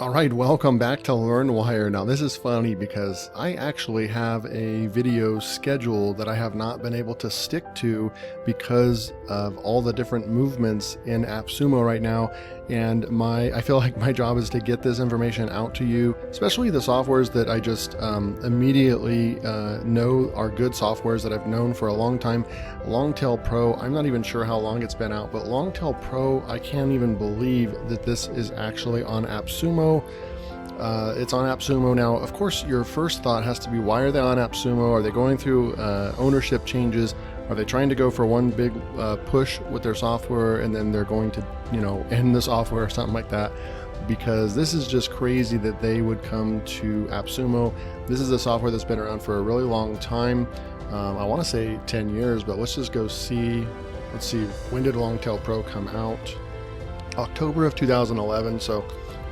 Alright, welcome back to LearnWire. Now this is funny because I actually have a video schedule that I have not been able to stick to because of all the different movements in Appsumo right now, and I feel like my job is to get this information out to you, especially the softwares that I just immediately know are good softwares that I've known for a long time. LongTailPro, I'm not even sure how long it's been out, but LongTailPro, I can't even believe that this is actually on Appsumo. It's on Appsumo now. Of course, your first thought has to be, why are they on Appsumo? Are they going through ownership changes? Are they trying to go for one big push with their software and then they're going to, end the software or something like that? Because this is just crazy that they would come to Appsumo. This is a software that's been around for a really long time. I want to say 10 years, but let's just go see. Let's see, when did LongTailPro come out? October of 2011. So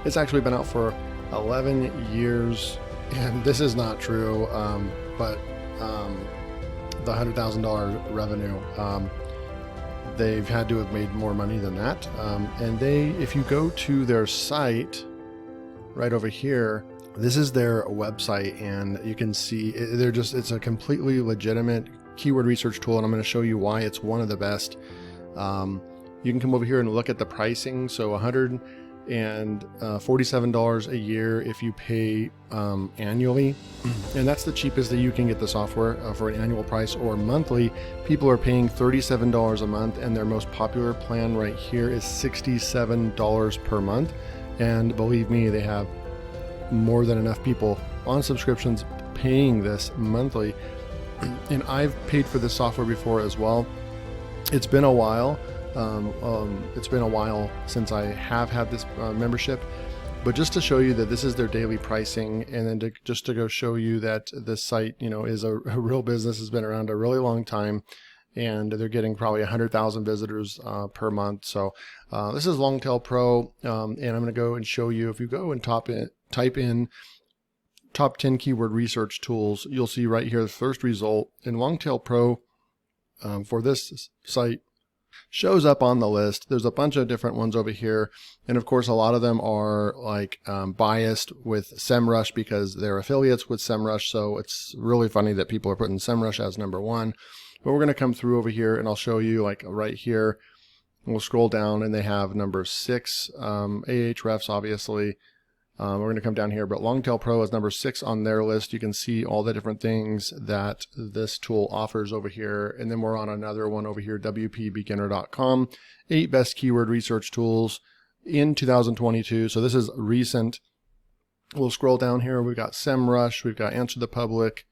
it's actually been out for 11 years, and this is not true, but the $100,000 revenue, they've had to have made more money than that. And if you go to their site right over here, this is their website, and you can see it's a completely legitimate keyword research tool, and I'm going to show you why it's one of the best. You can come over here and look at the pricing. So $147 a year if you pay annually, and that's the cheapest that you can get the software for an annual price. Or monthly, people are paying $37 a month, and their most popular plan right here is $67 per month. And believe me, they have more than enough people on subscriptions paying this monthly. And I've paid for this software before as well. It's been a while. It's been a while since I have had this membership, but just to show you that this is their daily pricing, and then just to go show you that this site, is a real business, has been around a really long time, and they're getting probably 100,000 visitors per month. So this is LongTailPro, and I'm going to go and show you. If you go and type in top 10 keyword research tools, you'll see right here the first result. In LongTailPro, for this site, shows up on the list. There's a bunch of different ones over here, and of course a lot of them are like biased with SEMrush because they're affiliates with SEMrush. So it's really funny that people are putting SEMrush as number one. But we're going to come through over here, and I'll show you, like right here, we'll scroll down, and they have number 6 Ahrefs, obviously. We're going to come down here, but LongTailPro is number 6 on their list. You can see all the different things that this tool offers over here. And then we're on another one over here, WPBeginner.com, 8 best keyword research tools in 2022. So this is recent. We'll scroll down here. We've got SEMrush, we've got Answer the Public,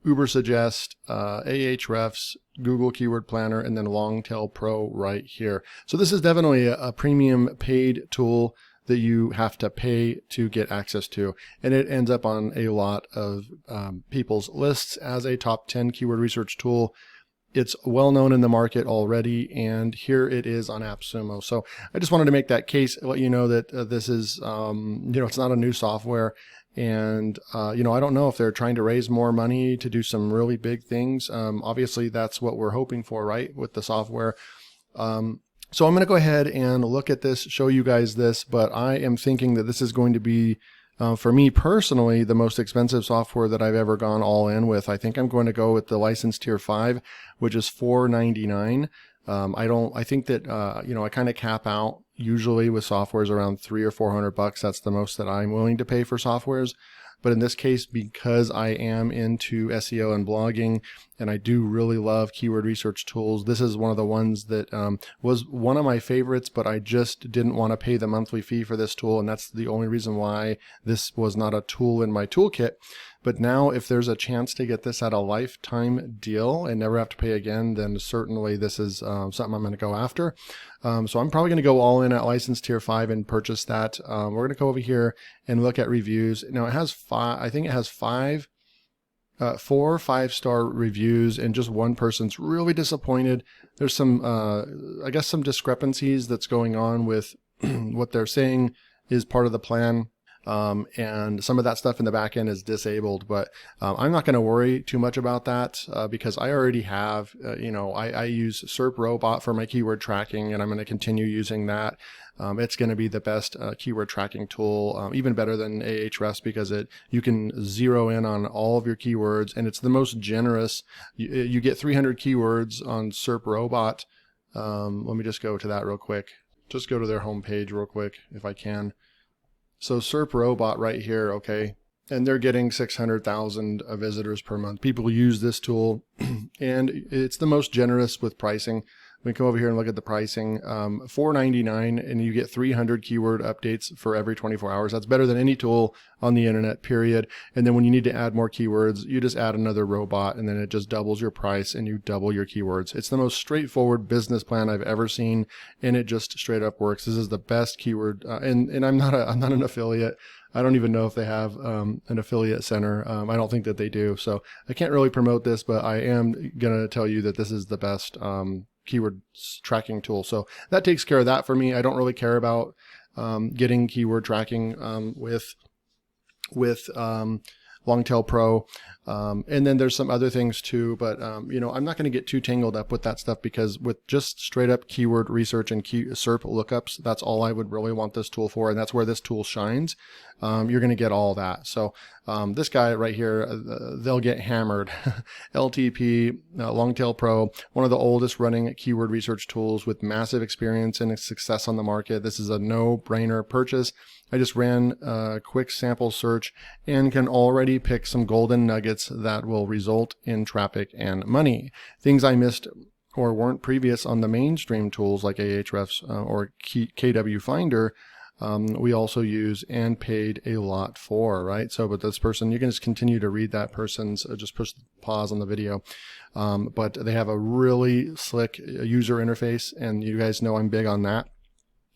Ubersuggest, Ahrefs, Google Keyword Planner, and then LongTailPro right here. So this is definitely a premium paid tool that you have to pay to get access to, and it ends up on a lot of people's lists as a top 10 keyword research tool. It's well known in the market already, and here it is on Appsumo. So I just wanted to make that case, let you know that this is it's not a new software, and I don't know if they're trying to raise more money to do some really big things. Obviously that's what we're hoping for, right, with the software. So I'm going to go ahead and look at this, show you guys this, but I am thinking that this is going to be, for me personally, the most expensive software that I've ever gone all in with. I think I'm going to go with the license tier 5, which is $4.99. I think that, I kind of cap out usually with softwares around $300 or $400. That's the most that I'm willing to pay for softwares. But in this case, because I am into SEO and blogging, and I do really love keyword research tools, this is one of the ones that was one of my favorites, but I just didn't want to pay the monthly fee for this tool, and that's the only reason why this was not a tool in my toolkit. But now, if there's a chance to get this at a lifetime deal and never have to pay again, then certainly this is something I'm going to go after. So I'm probably going to go all in at license tier 5 and purchase that. We're going to go over here and look at reviews. Now it has I think it has 4 5-star reviews, and just one person's really disappointed. There's some, I guess, some discrepancies that's going on with what they're saying is part of the plan. and some of that stuff in the back end is disabled, but I'm not going to worry too much about that because I already have, I use SERP Robot for my keyword tracking, and I'm going to continue using that. It's going to be the best keyword tracking tool, even better than Ahrefs, because you can zero in on all of your keywords, and it's the most generous. You get 300 keywords on SERP Robot. Let me just go to that real quick. Just go to their homepage real quick if I can. So SERP Robot right here, okay, and they're getting 600,000 visitors per month. People use this tool, and it's the most generous with pricing. We can come over here and look at the pricing. $4.99, and you get 300 keyword updates for every 24 hours. That's better than any tool on the internet, period. And then when you need to add more keywords, you just add another robot, and then it just doubles your price, and you double your keywords. It's the most straightforward business plan I've ever seen, and it just straight up works. This is the best keyword, and I'm not an affiliate. I don't even know if they have an affiliate center. I don't think that they do, so I can't really promote this, but I am gonna tell you that this is the best keyword tracking tool. So that takes care of that for me. I don't really care about getting keyword tracking with LongTailPro. And then there's some other things too, but I'm not going to get too tangled up with that stuff, because with just straight up keyword research and SERP lookups, that's all I would really want this tool for, and that's where this tool shines. You're going to get all that. So this guy right here, they'll get hammered. LTP, LongTailPro, one of the oldest running keyword research tools with massive experience and success on the market. This is a no-brainer purchase. I just ran a quick sample search and can already pick some golden nuggets that will result in traffic and money. Things I missed or weren't previous on the mainstream tools like Ahrefs or KW Finder, we also use and paid a lot for, right? So, but this person, you can just continue to read that person's, just push pause on the video. But they have a really slick user interface, and you guys know I'm big on that.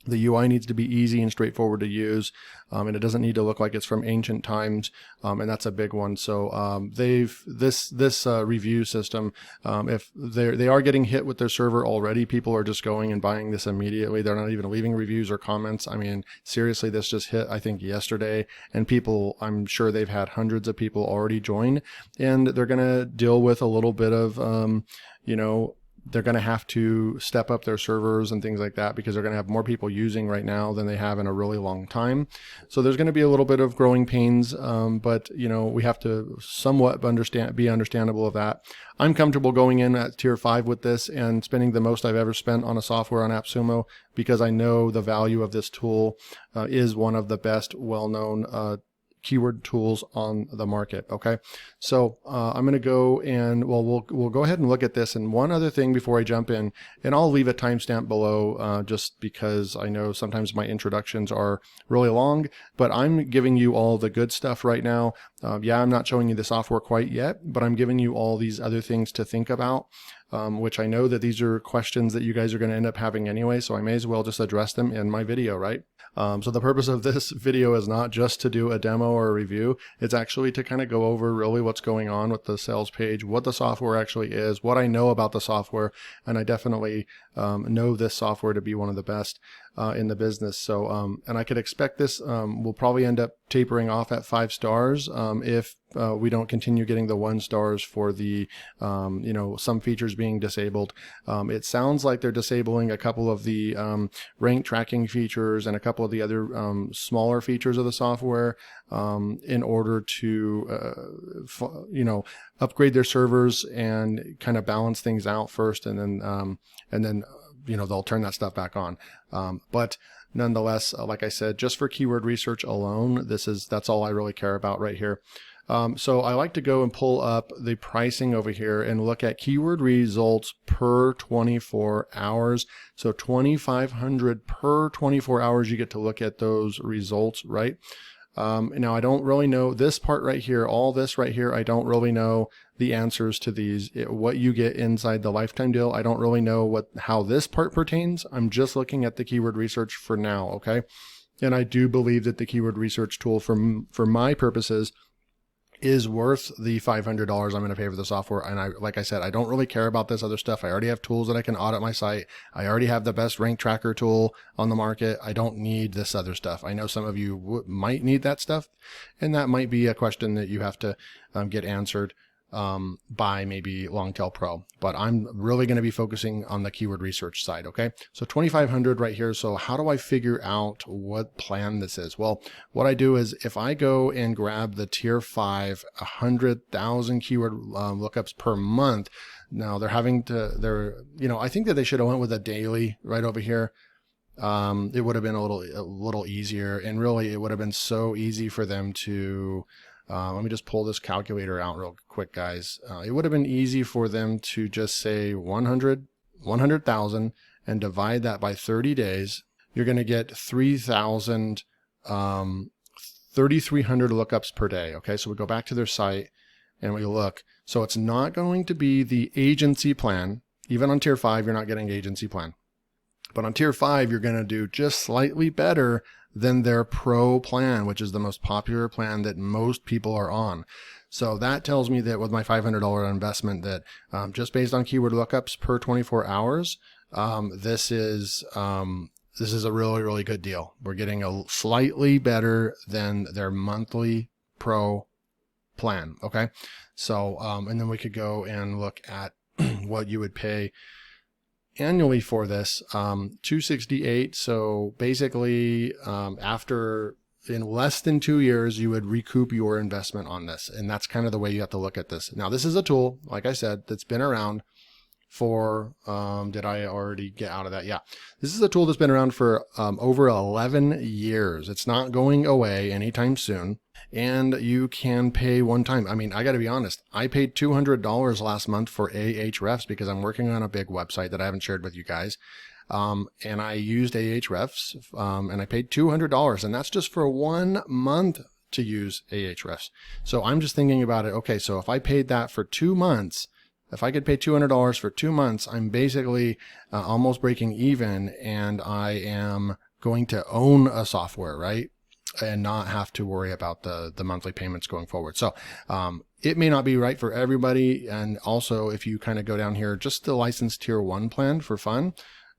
The UI needs to be easy and straightforward to use, and it doesn't need to look like it's from ancient times, and that's a big one. So this review system, if they are getting hit with their server already, people are just going and buying this immediately. They're not even leaving reviews or comments. I mean, seriously, this just hit, I think, yesterday, and people, I'm sure they've had hundreds of people already join, and they're gonna deal with a little bit of they're going to have to step up their servers and things like that, because they're going to have more people using right now than they have in a really long time. So there's going to be a little bit of growing pains, but we have to somewhat be understandable of that. I'm comfortable going in at tier 5 with this and spending the most I've ever spent on a software on Appsumo, because I know the value of this tool is one of the best well-known keyword tools on the market. Okay, so I'm going to go and we'll go ahead and look at this. And one other thing before I jump in, and I'll leave a timestamp below just because I know sometimes my introductions are really long, but I'm giving you all the good stuff right now. Yeah, I'm not showing you the software quite yet, but I'm giving you all these other things to think about, which I know that these are questions that you guys are going to end up having anyway, so I may as well just address them in my video, right? So the purpose of this video is not just to do a demo or a review. It's actually to kind of go over really what's going on with the sales page, what the software actually is, what I know about the software, and I definitely know this software to be one of the best in the business. So, and I could expect this will probably end up tapering off at 5 stars if we don't continue getting the 1 stars for the, some features being disabled. It sounds like they're disabling a couple of the rank tracking features and a couple of the other smaller features of the software in order to, upgrade their servers and kind of balance things out first, and then they'll turn that stuff back on. But nonetheless, like I said, just for keyword research alone, that's all I really care about right here. So I like to go and pull up the pricing over here and look at keyword results per 24 hours. So 2,500 per 24 hours, you get to look at those results, right? Now I don't really know this part right here, all this right here, I don't really know the answers to these, what you get inside the lifetime deal. I don't really know how this part pertains. I'm just looking at the keyword research for now, okay? And I do believe that the keyword research tool for my purposes is worth the $500 I'm going to pay for the software. And like I said, I don't really care about this other stuff. I already have tools that I can audit my site. I already have the best rank tracker tool on the market. I don't need this other stuff. I know some of you might need that stuff, and that might be a question that you have to get answered by maybe LongTailPro, but I'm really going to be focusing on the keyword research side. Okay. So 2,500 right here. So how do I figure out what plan this is? Well, what I do is if I go and grab the tier 5, 100,000 keyword lookups per month. Now I think that they should have went with a daily right over here. It would have been a little easier, and really it would have been so easy for them to, let me just pull this calculator out real quick, guys. It would have been easy for them to just say 100,000 and divide that by 30 days. You're going to get 3,300 lookups per day. Okay, so we go back to their site and we look. So it's not going to be the agency plan. Even on tier 5, you're not getting agency plan. But on tier 5, you're going to do just slightly better than their pro plan, which is the most popular plan that most people are on. So that tells me that with my $500 investment, that just based on keyword lookups per 24 hours, this is a really, really good deal. We're getting a slightly better than their monthly pro plan. Okay. So, and then we could go and look at what you would pay annually for this, $268. So basically, in less than 2 years, you would recoup your investment on this. And that's kind of the way you have to look at this. Now, this is a tool, like I said, that's been around for, did I already get out of that? Yeah. This is a tool that's been around for over 11 years. It's not going away anytime soon. And you can pay one time. I mean, I got to be honest. I paid $200 last month for Ahrefs because I'm working on a big website that I haven't shared with you guys. And I used Ahrefs, and I paid $200, and that's just for 1 month to use Ahrefs. So I'm just thinking about it. Okay, so if I paid that for 2 months, if I could pay $200 for 2 months, I'm basically almost breaking even, and I am going to own a software, right? And not have to worry about the monthly payments going forward. So it may not be right for everybody. And also, if you kind of go down here, just the license tier 1 plan for fun,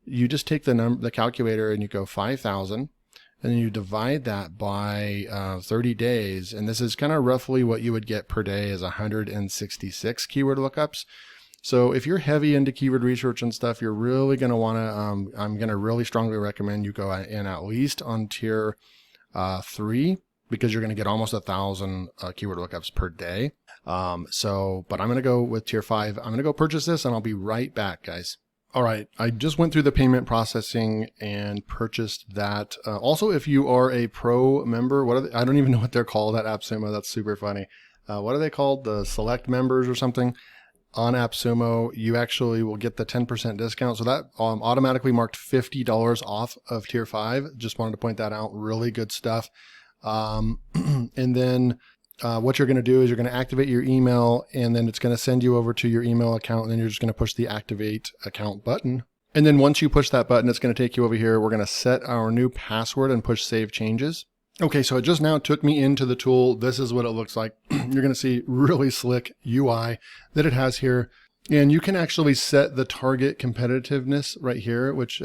you just take the calculator and you go 5,000, and then you divide that by 30 days. And this is kind of roughly what you would get per day is 166 keyword lookups. So if you're heavy into keyword research and stuff, you're really going to want to, I'm going to really strongly recommend you go in at least on tier 3, because you're going to get almost 1,000 keyword lookups per day. But I'm going to go with tier 5. I'm going to go purchase this, and I'll be right back, guys. All right. I just went through the payment processing and purchased that. Also, if you are a pro member, I don't even know what they're called at Appsumo. That's super funny. What are they called? The select members or something on Appsumo. You actually will get the 10% discount. So that automatically marked $50 off of tier 5. Just wanted to point that out. Really good stuff. And then what you're going to do is you're going to activate your email, and then it's going to send you over to your email account, and then you're just going to push the activate account button. And then once you push that button, it's going to take you over here. We're going to set our new password and push save changes. Okay, so it just now took me into the tool. This is what it looks like. You're going to see really slick UI that it has here. And you can actually set the target competitiveness right here, which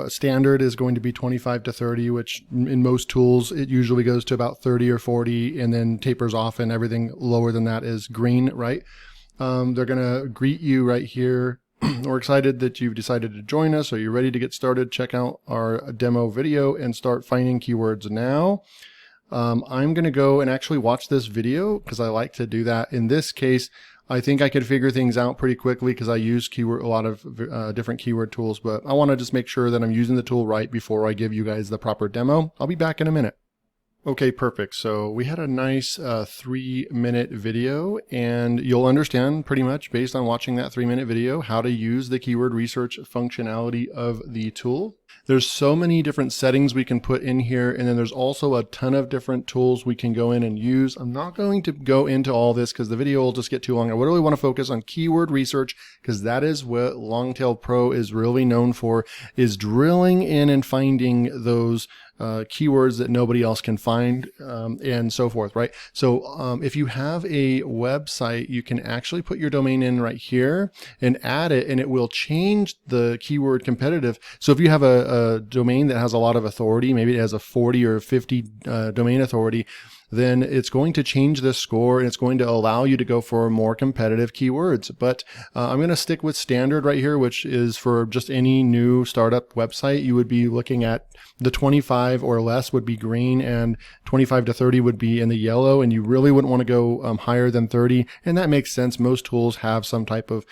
standard is going to be 25 to 30, which in most tools, it usually goes to about 30 or 40 and then tapers off, and everything lower than that is green, right? They're going to greet you right here. We're excited that you've decided to join us. Are you ready to get started? Check out our demo video and start finding keywords now. I'm going to go and actually watch this video because I like to do that. In this case, I think I could figure things out pretty quickly because I use a lot of different keyword tools, but I want to just make sure that I'm using the tool right before I give you guys the proper demo. I'll be back in a minute. Okay, perfect. So we had a nice 3-minute video, and you'll understand pretty much based on watching that 3-minute video how to use the keyword research functionality of the tool. There's so many different settings we can put in here, and then there's also a ton of different tools we can go in and use. I'm not going to go into all this because the video will just get too long. I really want to focus on keyword research because that is what LongTailPro is really known for, is drilling in and finding those keywords that nobody else can find, and so forth, right? So if you have a website, you can actually put your domain in right here and add it, and it will change the keyword competitive. So if you have a domain that has a lot of authority, maybe it has a 40 or 50 domain authority, then it's going to change this score and it's going to allow you to go for more competitive keywords. But I'm going to stick with standard right here, which is for just any new startup website. You would be looking at the 25 or less would be green, and 25 to 30 would be in the yellow, and you really wouldn't want to go higher than 30. And that makes sense. Most tools have some type of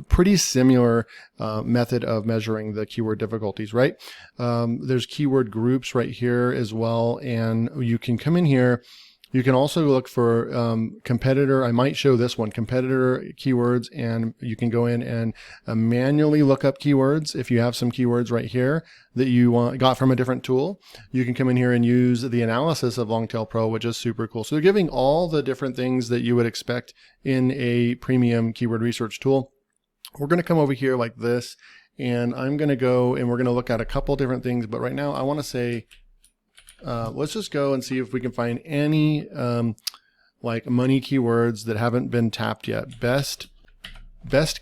pretty similar method of measuring the keyword difficulties, right? There's keyword groups right here as well, and you can come in here. You can also look for competitor. I might show this one, competitor keywords, and you can go in and manually look up keywords. If you have some keywords right here that you got from a different tool, you can come in here and use the analysis of LongTailPro, which is super cool. So they're giving all the different things that you would expect in a premium keyword research tool. We're going to come over here like this, and I'm going to go and we're going to look at a couple different things. But right now I want to say, let's just go and see if we can find any like money keywords that haven't been tapped yet. Best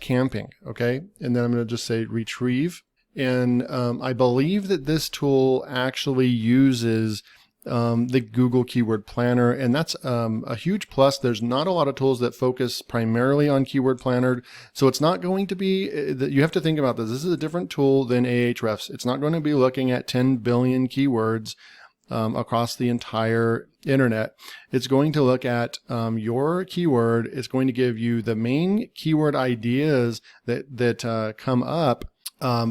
camping, okay? And then I'm going to just say retrieve. And I believe that this tool actually uses the Google Keyword Planner, and that's a huge plus. There's not a lot of tools that focus primarily on Keyword Planner, so it's not going to be, you have to think about this. This is a different tool than Ahrefs. It's not going to be looking at 10 billion keywords across the entire internet. It's going to look at your keyword. It's going to give you the main keyword ideas that come up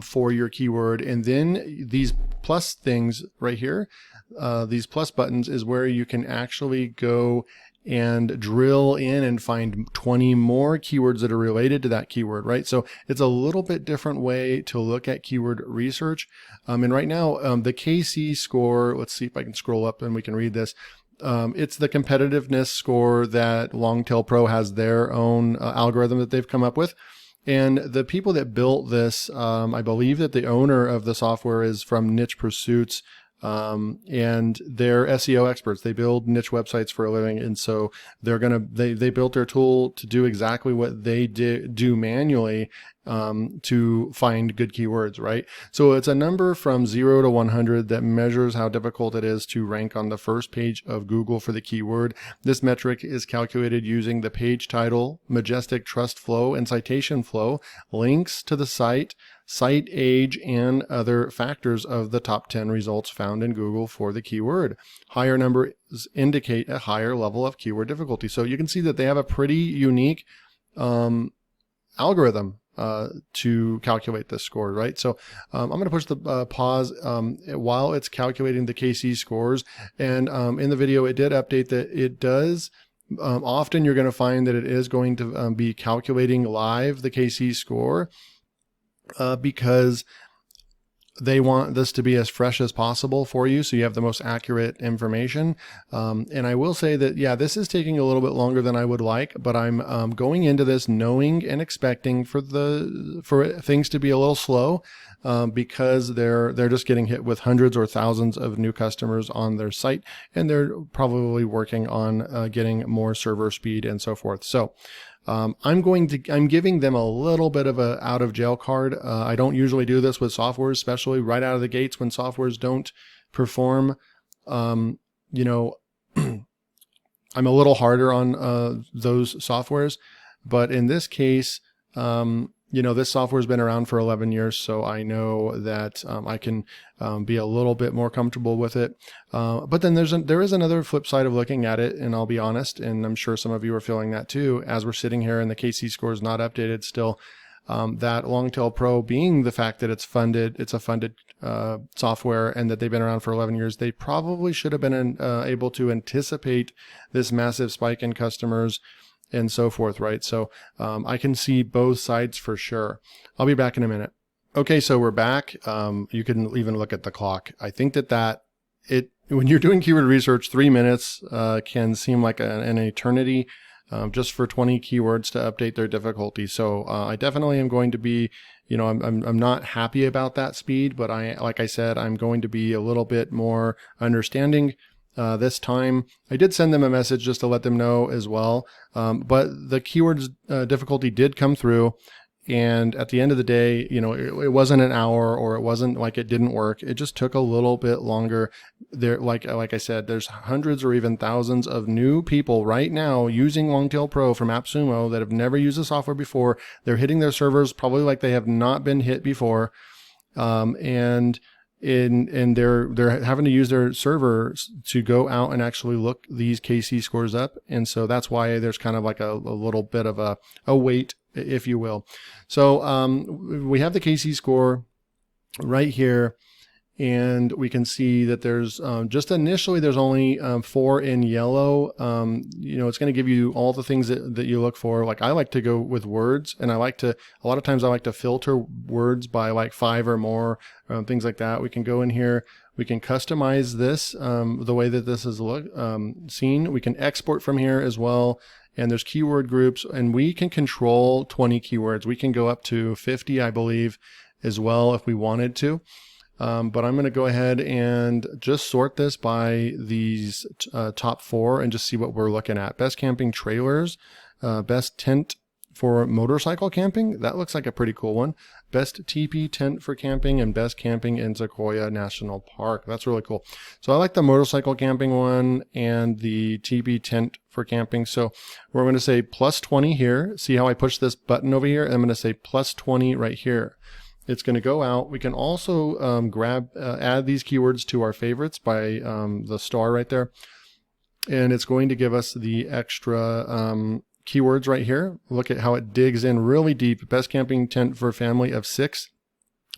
for your keyword, and then these plus things right here, these plus buttons, is where you can actually go and drill in and find 20 more keywords that are related to that keyword, right? So it's a little bit different way to look at keyword research. And right now, the KC score, let's see if I can scroll up and we can read this. It's the competitiveness score that LongTailPro has their own algorithm that they've come up with. And the people that built this, I believe that the owner of the software is from Niche Pursuits, and they're SEO experts. They build niche websites for a living, and so they built their tool to do exactly what they do manually to find good keywords, right? So it's a number from 0 to 100 that measures how difficult it is to rank on the first page of Google for the keyword. This metric is calculated using the page title, majestic trust flow, and citation flow, links to the site age, and other factors of the top 10 results found in Google for the keyword. Higher numbers indicate a higher level of keyword difficulty. So you can see that they have a pretty unique algorithm to calculate this score, right? So I'm going to push the pause while it's calculating the KC scores. And in the video, it did update that it does. Often you're going to find that it is going to be calculating live the KC score, because they want this to be as fresh as possible for you, so you have the most accurate information. And I will say that, yeah, this is taking a little bit longer than I would like, but I'm going into this knowing and expecting for things to be a little slow, because they're just getting hit with hundreds or thousands of new customers on their site, and they're probably working on getting more server speed and so forth. So I'm giving them a little bit of a out of jail card. I don't usually do this with softwares, especially right out of the gates when softwares don't perform. You know, I'm a little harder on those softwares, but in this case, you know, this software has been around for 11 years, so I know that I can be a little bit more comfortable with it. But then there is another flip side of looking at it, and I'll be honest, and I'm sure some of you are feeling that too, as we're sitting here and the KC score is not updated still, that LongTailPro, being the fact that it's a funded software and that they've been around for 11 years, they probably should have been able to anticipate this massive spike in customers and so forth, right? So I can see both sides for sure. I'll be back in a minute. Okay, so we're back. You can even look at the clock. I think that when you're doing keyword research, 3 minutes can seem like an eternity. just for 20 keywords to update their difficulty. So I definitely am going to be, you know, I'm not happy about that speed, but like I said, I'm going to be a little bit more understanding this time. I did send them a message just to let them know as well. But the keywords difficulty did come through. And at the end of the day, you know, it wasn't an hour, or it wasn't like it didn't work. It just took a little bit longer. There, like I said, there's hundreds or even thousands of new people right now using LongTailPro from Appsumo that have never used the software before. They're hitting their servers probably like they have not been hit before, and they're having to use their servers to go out and actually look these KC scores up. And so that's why there's kind of like a little bit of a wait, if you will. So we have the KC score right here, and we can see that there's just initially there's only 4 in yellow. You know, it's going to give you all the things that you look for. Like I like to go with words, and a lot of times I like to filter words by like 5 or more, things like that. We can go in here, we can customize this the way that this is seen. We can export from here as well. And there's keyword groups, and we can control 20 keywords. We can go up to 50, I believe, as well if we wanted to. But I'm going to go ahead and just sort this by these top 4 and just see what we're looking at. Best camping trailers, best tent for motorcycle camping. That looks like a pretty cool one. Best teepee tent for camping, and best camping in Sequoia National Park. That's really cool. So I like the motorcycle camping one and the teepee tent for camping. So we're going to say plus 20 here. See how I push this button over here? I'm going to say plus 20 right here. It's going to go out. We can also add these keywords to our favorites by the star right there. And it's going to give us the extra keywords right here. Look at how it digs in really deep. Best camping tent for family of 6.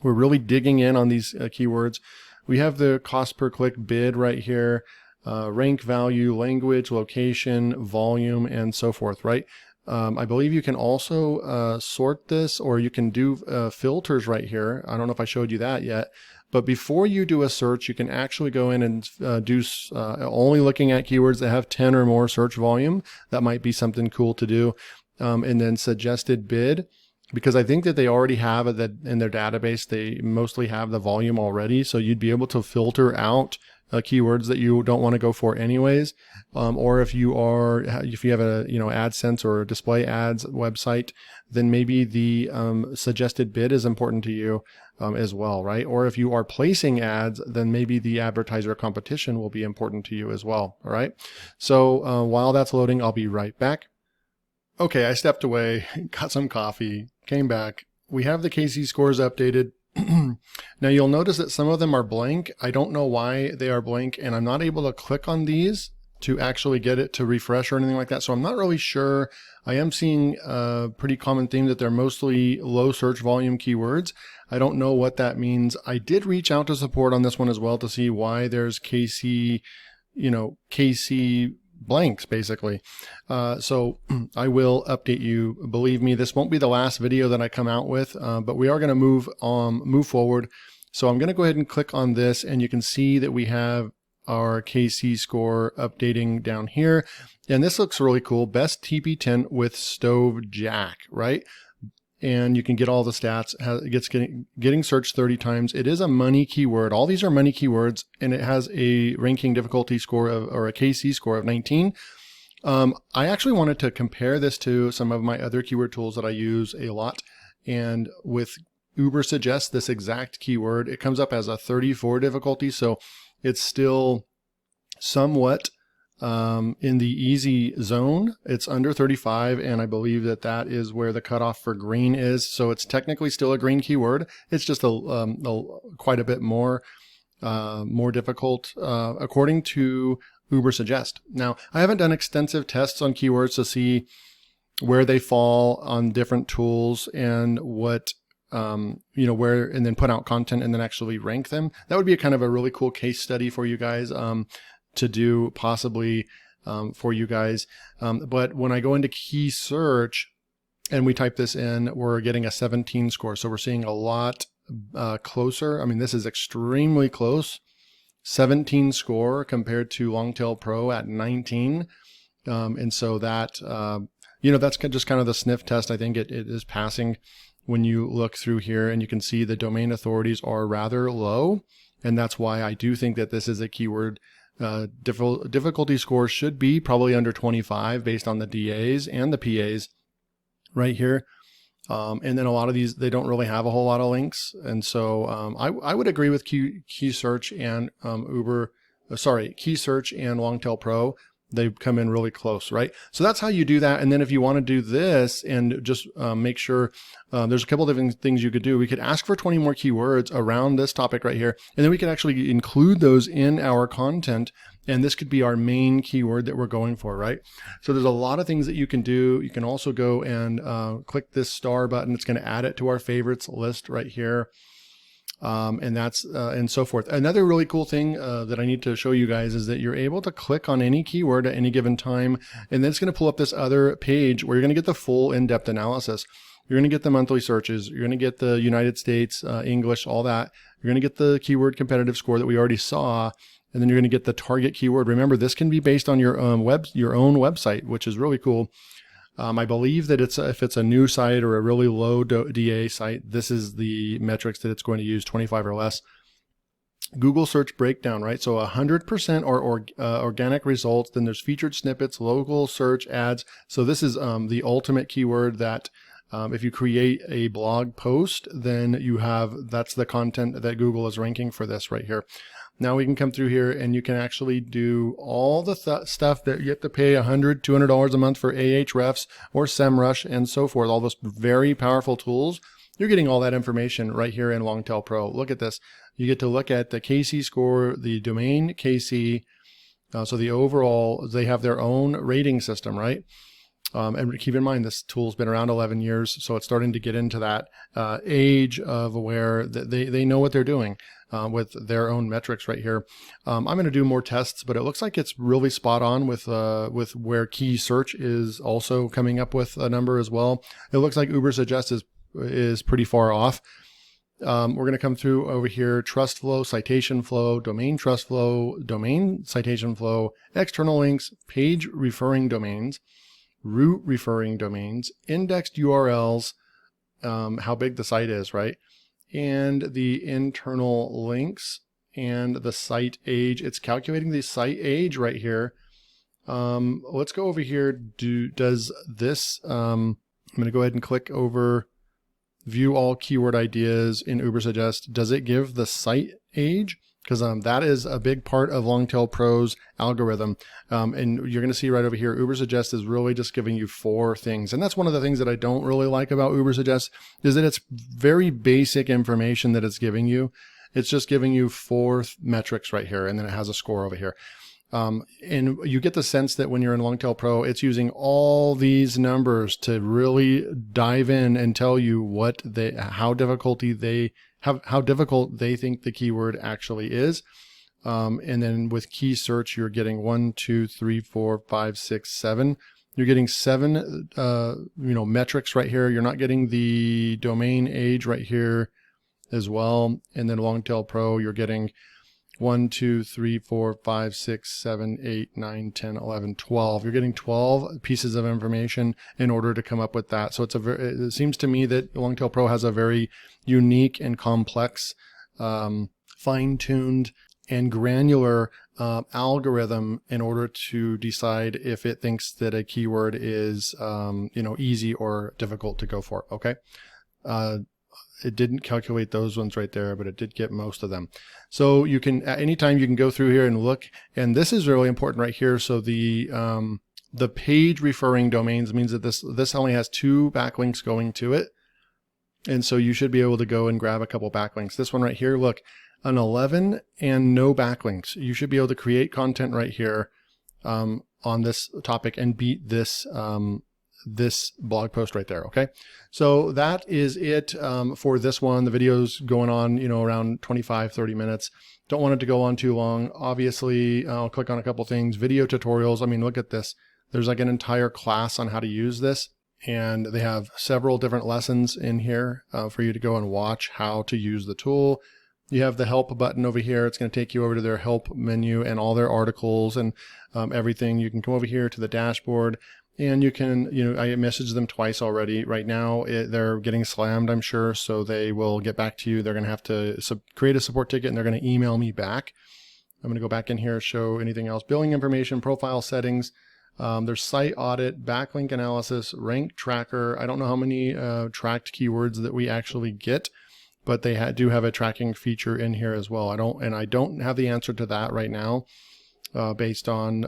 We're really digging in on these keywords. We have the cost per click bid right here, rank value, language, location, volume, and so forth, right? I believe you can also sort this, or you can do filters right here. I don't know if I showed you that yet. But before you do a search, you can actually go in and do only looking at keywords that have 10 or more search volume. That might be something cool to do. And then suggested bid, because I think that they already have that in their database. They mostly have the volume already. So you'd be able to filter out keywords that you don't want to go for anyways. Or if you have a AdSense or display ads website, then maybe the suggested bid is important to you as well, right? Or if you are placing ads, then maybe the advertiser competition will be important to you as well. All right. So while that's loading, I'll be right back. Okay, I stepped away, got some coffee, came back. We have the KC scores updated. Now you'll notice that some of them are blank. I don't know why they are blank, and I'm not able to click on these to actually get it to refresh or anything like that. So I'm not really sure. I am seeing a pretty common theme that they're mostly low search volume keywords. I don't know what that means. I did reach out to support on this one as well to see why there's KC blanks basically. So I will update you. Believe me, this won't be the last video that I come out with, but we are going to move forward. So I'm going to go ahead and click on this, and you can see that we have our KC score updating down here. And this looks really cool. Best TP tent with stove jack, right? And you can get all the stats. It's getting searched 30 times. It is a money keyword. All these are money keywords, and it has a ranking difficulty score or a KC score of 19. I actually wanted to compare this to some of my other keyword tools that I use a lot. And with Uber Suggest, this exact keyword, it comes up as a 34 difficulty. So it's still somewhat in the easy zone. It's under 35, and I believe that is where the cutoff for green is. So it's technically still a green keyword. It's just quite a bit more difficult according to Uber Suggest. Now, I haven't done extensive tests on keywords to see where they fall on different tools and what where, and then put out content and then actually rank them. That would be a kind of a really cool case study for you guys to do, possibly for you guys. But when I go into key search and we type this in, we're getting a 17 score. So we're seeing a lot closer. I mean, this is extremely close. 17 score compared to LongTailPro at 19. And so that, you know, that's just kind of the sniff test. I think it is passing when you look through here, and you can see the domain authorities are rather low. And that's why I do think that this is a keyword. Difficulty score should be probably under 25 based on the DAs and the PAs right here. And then a lot of these, they don't really have a whole lot of links. And so I would agree with Key Search and Key Search and LongTailPro. They come in really close, right? So that's how you do that. And then if you want to do this and just make sure, there's a couple different things you could do. We could ask for 20 more keywords around this topic right here, and then we could actually include those in our content. And this could be our main keyword that we're going for, right? So there's a lot of things that you can do. You can also go and click this star button. It's going to add it to our favorites list right here. And that's and so forth. Another really cool thing that I need to show you guys is that you're able to click on any keyword at any given time, and then it's going to pull up this other page where you're going to get the full in-depth analysis. You're going to get the monthly searches. You're going to get the United States, English, all that. You're going to get the keyword competitive score that we already saw, and then you're going to get the target keyword. Remember, this can be based on your own website, which is really cool. I believe that if it's a new site or a really low DA site, this is the metrics that it's going to use, 25 or less. Google search breakdown, right? So 100% are organic results. Then there's featured snippets, local search ads. So this is the ultimate keyword that if you create a blog post, then that's the content that Google is ranking for this right here. Now we can come through here and you can actually do all the stuff that you have to pay $100, $200 a month for Ahrefs or SEMrush and so forth. All those very powerful tools. You're getting all that information right here in LongTailPro. Look at this. You get to look at the KC score, the domain KC. So the overall, they have their own rating system, right? And keep in mind, this tool's been around 11 years, so it's starting to get into that age of where they know what they're doing with their own metrics right here. I'm going to do more tests, but it looks like it's really spot on with where Key Search is also coming up with a number as well. It looks like Ubersuggest is pretty far off. We're going to come through over here, trust flow, citation flow, domain trust flow, domain citation flow, external links, page referring domains, root referring domains, indexed URLs, how big the site is, right? And the internal links and the site age. It's calculating the site age right here. Let's go over here. Does this, I'm going to go ahead and click over view all keyword ideas in Ubersuggest. Does it give the site age? Because that is a big part of LongTailPro's algorithm. And you're going to see right over here, Ubersuggest is really just giving you 4 things. And that's one of the things that I don't really like about Ubersuggest, is that it's very basic information that it's giving you. It's just giving you 4 metrics right here, and then it has a score over here. And you get the sense that when you're in LongTailPro, it's using all these numbers to really dive in and tell you how difficult they think the keyword actually is. And then with Key Search, you're getting 1, 2, 3, 4, 5, 6, 7. You're getting 7, metrics right here. You're not getting the domain age right here as well. And then LongTailPro, you're getting 1, 2, 3, 4, 5, 6, 7, 8, 9, 10, 11, 12. You're getting 12 pieces of information in order to come up with that. So it seems to me that LongTailPro has a very unique and complex, fine-tuned and granular algorithm in order to decide if it thinks that a keyword is, easy or difficult to go for. Okay. It didn't calculate those ones right there, but it did get most of them. So you can, at any time, you can go through here and look, and this is really important right here. So the page referring domains means that this only has 2 backlinks going to it. And so you should be able to go and grab a couple backlinks. This one right here, look, an 11 and no backlinks. You should be able to create content right here on this topic and beat this this blog post right there. Okay, so that is it for this one. The video's going on, around 25-30 minutes. Don't want it to go on too long. Obviously, I'll click on a couple things. Video tutorials. I mean, look at this. There's like an entire class on how to use this, and they have several different lessons in here for you to go and watch how to use the tool. You have the help button over here. It's going to take you over to their help menu and all their articles and everything. You can come over here to the dashboard, and you can, I messaged them twice already. Right now, they're getting slammed, I'm sure, so they will get back to you. They're going to have to create a support ticket, and they're going to email me back. I'm going to go back in here, show anything else. Billing information, profile settings. There's site audit, backlink analysis, rank tracker. I don't know how many tracked keywords that we actually get, but they do have a tracking feature in here as well. I don't have the answer to that right now, based on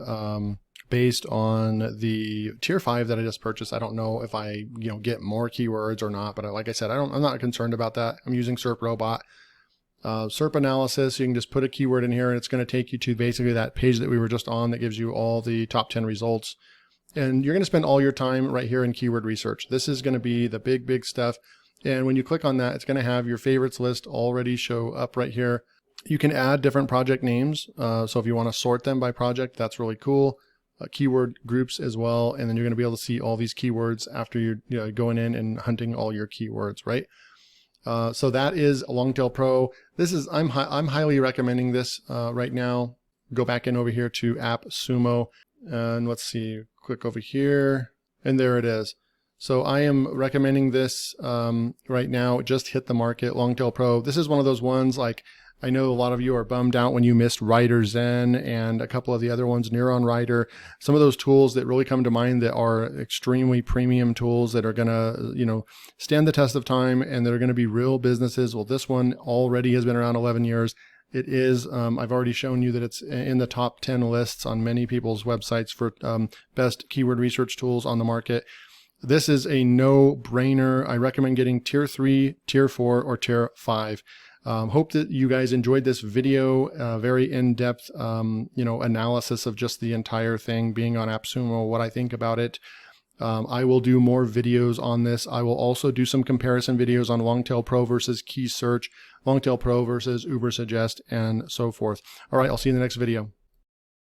the tier 5 that I just purchased. I don't know if I get more keywords or not, but like I said, I'm not concerned about that. I'm using SERP Robot. SERP analysis, you can just put a keyword in here and it's going to take you to basically that page that we were just on that gives you all the top 10 results. And you're going to spend all your time right here in keyword research. This is going to be the big stuff. And when you click on that, it's going to have your favorites list already show up right here. You can add different project names. So if you want to sort them by project, that's really cool. Keyword groups as well. And then you're going to be able to see all these keywords after you're going in and hunting all your keywords, right? So that is LongTailPro. I'm highly recommending this right now. Go back in over here to Appsumo, and let's see, click over here, and there it is. So I am recommending this right now. It just hit the market, LongTailPro. This is one of those ones, like, I know a lot of you are bummed out when you missed Writer Zen and a couple of the other ones, Neuron Writer. Some of those tools that really come to mind that are extremely premium tools that are going to, stand the test of time and that are going to be real businesses. Well, this one already has been around 11 years. It is, I've already shown you that it's in the top 10 lists on many people's websites for best keyword research tools on the market. This is a no-brainer. I recommend getting tier 3, tier 4, or tier 5. Hope that you guys enjoyed this video, very in-depth, analysis of just the entire thing being on Appsumo, what I think about it. I will do more videos on this. I will also do some comparison videos on LongTailPro versus Key Search, LongTailPro versus Ubersuggest, and so forth. All right, I'll see you in the next video.